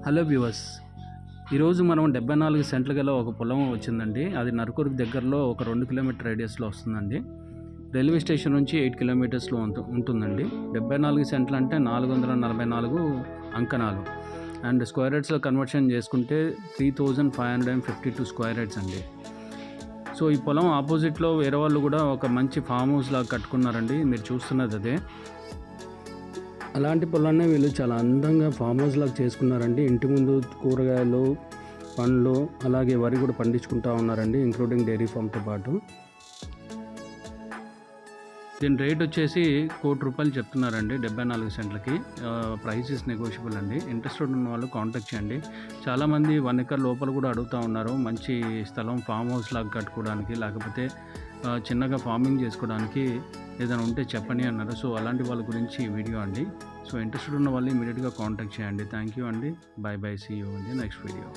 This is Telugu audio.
హలో వ్యూవర్స్, ఈరోజు మనం 74 సెంట్ల గల ఒక పొలం వచ్చిందండి. అది నరకూరుకు దగ్గరలో ఒక 2 కిలోమీటర్ రేడియస్లో వస్తుందండి. రైల్వే స్టేషన్ నుంచి 8 కిలోమీటర్స్లో ఉంటుందండి. 74 సెంట్లు అంటే 444 అంకణాలు అండ్ స్క్వేర్ యార్డ్స్లో కన్వర్షన్ చేసుకుంటే 3552 స్క్వేర్ యార్డ్స్ అండి. సో ఈ పొలం ఆపోజిట్లో వేరే వాళ్ళు కూడా ఒక మంచి ఫామ్ హౌస్ లాగా కట్టుకున్నారండి. మీరు చూస్తున్నది అదే. అలాంటి పొలాన్ని వీళ్ళు చాలా అందంగా ఫామ్ హౌస్ లాగా చేసుకున్నారండి. ఇంటి ముందు కూరగాయలు, పండ్లు, అలాగే వరి కూడా పండించుకుంటూ ఉన్నారండి, ఇంక్లూడింగ్ డైరీ ఫామ్తో పాటు. దీని రేట్ వచ్చేసి ₹1,00,00,000 చెప్తున్నారండి 74 సెంట్లకి. ప్రైస్ ఇస్ నెగోషియబుల్ అండి. ఇంట్రెస్టెడ్ ఉన్న వాళ్ళు కాంటాక్ట్ చేయండి. చాలామంది 1 ఎకర్ లోపల కూడా అడుగుతూ ఉన్నారు, మంచి స్థలం ఫామ్ హౌస్ లాగా కట్టుకోవడానికి, లేకపోతే చిన్నగా ఫార్మింగ్ చేసుకోవడానికి ఏదైనా ఉంటే చెప్పండి అన్నారు. సో అలాంటి వాళ్ళ గురించి ఈ వీడియో అండి. సో ఇంట్రెస్టెడ్ ఉన్న వాళ్ళు ఇమీడియట్గా కాంటాక్ట్ చేయండి. థ్యాంక్ యూ అండి. Bye bye, see you in the next video.